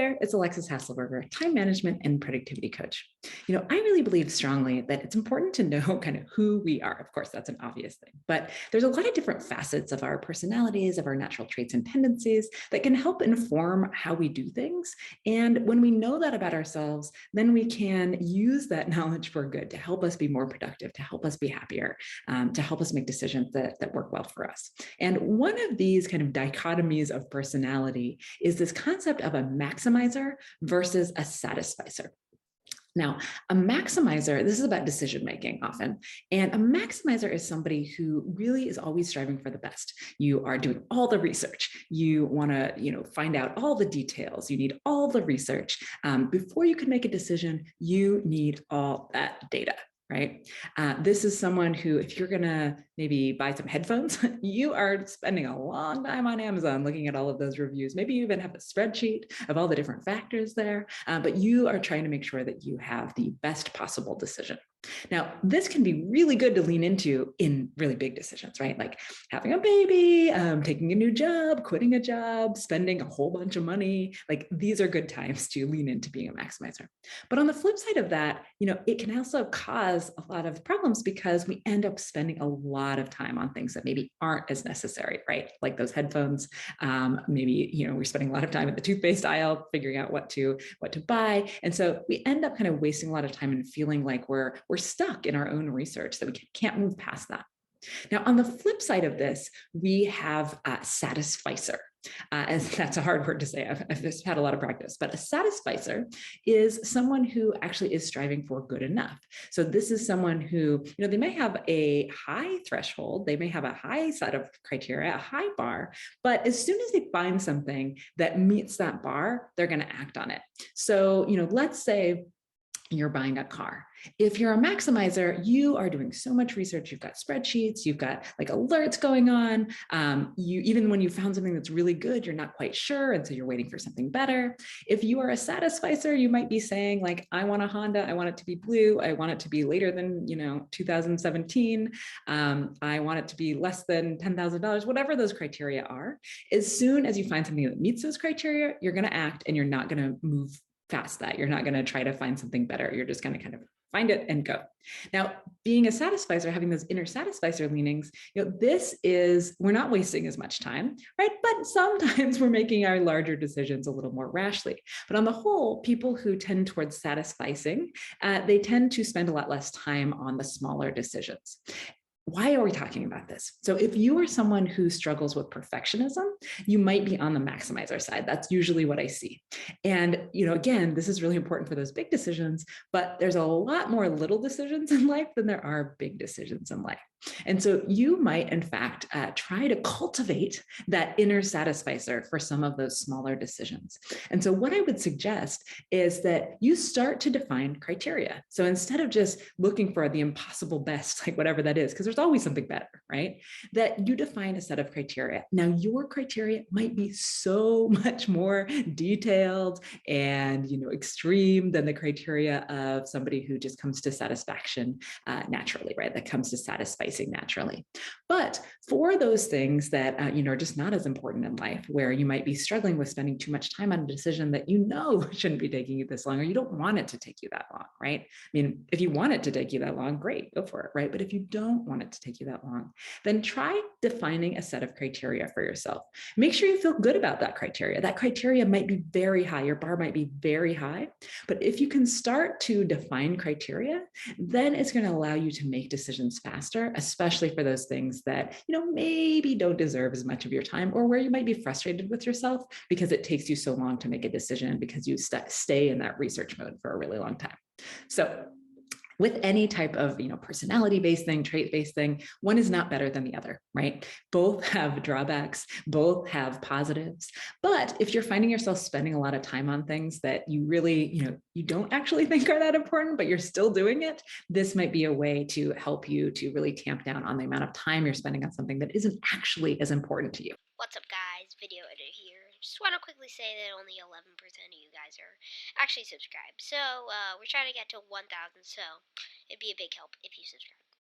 there, it's Alexis Hasselberger, time management and productivity coach. I really believe strongly that it's important to know kind of who we are. Of course, that's an obvious thing, but there's a lot of different facets of our personalities, of our natural traits and tendencies that can help inform how we do things. And when we know that about ourselves, then we can use that knowledge for good to help us be more productive, to help us be happier, to help us make decisions that work well for us. And one of these kind of dichotomies of personality is this concept of a maximizer versus a satisficer. Now, a maximizer, this is about decision making often, and a maximizer is somebody who really is always striving for the best. You are doing all the research. You want to, find out all the details. You need all the research. Before you can make a decision, you need all that data. Right. This is someone who, if you're going to maybe buy some headphones, you are spending a long time on Amazon looking at all of those reviews. Maybe you even have a spreadsheet of all the different factors there, but you are trying to make sure that you have the best possible decision. Now, this can be really good to lean into in really big decisions, right? Like having a baby, taking a new job, quitting a job, spending a whole bunch of money. Like these are good times to lean into being a maximizer. But on the flip side of that, it can also cause a lot of problems because we end up spending a lot of time on things that maybe aren't as necessary, right? Like those headphones. Maybe, we're spending a lot of time at the toothpaste aisle figuring out what to buy. And so we end up kind of wasting a lot of time and feeling like we're stuck in our own research, that we can't move past that. Now, on the flip side of this, we have a satisficer. And that's a hard word to say. I've just had a lot of practice, but a satisficer is someone who actually is striving for good enough. So this is someone who, they may have a high threshold, they may have a high set of criteria, a high bar, but as soon as they find something that meets that bar, they're going to act on it. So, let's say you're buying a car. If you're a maximizer, you are doing so much research. You've got spreadsheets, you've got like alerts going on. Even when you found something that's really good, you're not quite sure. And so you're waiting for something better. If you are a satisficer, you might be saying like, I want a Honda. I want it to be blue. I want it to be later than, 2017. I want it to be less than $10,000, whatever those criteria are. As soon as you find something that meets those criteria, you're going to act and you're not going to move past that. You're not going to try to find something better. You're just going to kind of find it and go. Now, being a satisficer, having those inner satisficer leanings, we're not wasting as much time, right? But sometimes we're making our larger decisions a little more rashly. But on the whole, people who tend towards satisficing, they tend to spend a lot less time on the smaller decisions. Why are we talking about this? So if you are someone who struggles with perfectionism, you might be on the maximizer side. That's usually what I see. And, again, this is really important for those big decisions, but there's a lot more little decisions in life than there are big decisions in life. And so you might, in fact, try to cultivate that inner satisficer for some of those smaller decisions. And so what I would suggest is that you start to define criteria. So instead of just looking for the impossible best, like whatever that is, because there's always something better, right? That you define a set of criteria. Now, your criteria might be so much more detailed and, extreme than the criteria of somebody who just comes to satisfaction naturally, right? That comes to satisfacing naturally. But for those things that, are just not as important in life, where you might be struggling with spending too much time on a decision that shouldn't be taking you this long, or you don't want it to take you that long, right? I mean, if you want it to take you that long, great, go for it, right? But if you don't want it to take you that long, then try defining a set of criteria for yourself. Make sure you feel good about that criteria. That criteria might be very high. Your bar might be very high. But if you can start to define criteria, then it's going to allow you to make decisions faster, especially for those things that, maybe don't deserve as much of your time, or where you might be frustrated with yourself because it takes you so long to make a decision because you stay in that research mode for a really long time. So with any type of, personality-based thing, trait-based thing, one is not better than the other, right? Both have drawbacks, both have positives. But if you're finding yourself spending a lot of time on things that you really, you don't actually think are that important, but you're still doing it, this might be a way to help you to really tamp down on the amount of time you're spending on something that isn't actually as important to you. What's up, guys? Video editor here. Just want to quickly say that only 11% of you guys are actually subscribed. So, we're trying to get to 1,000, so it'd be a big help if you subscribe.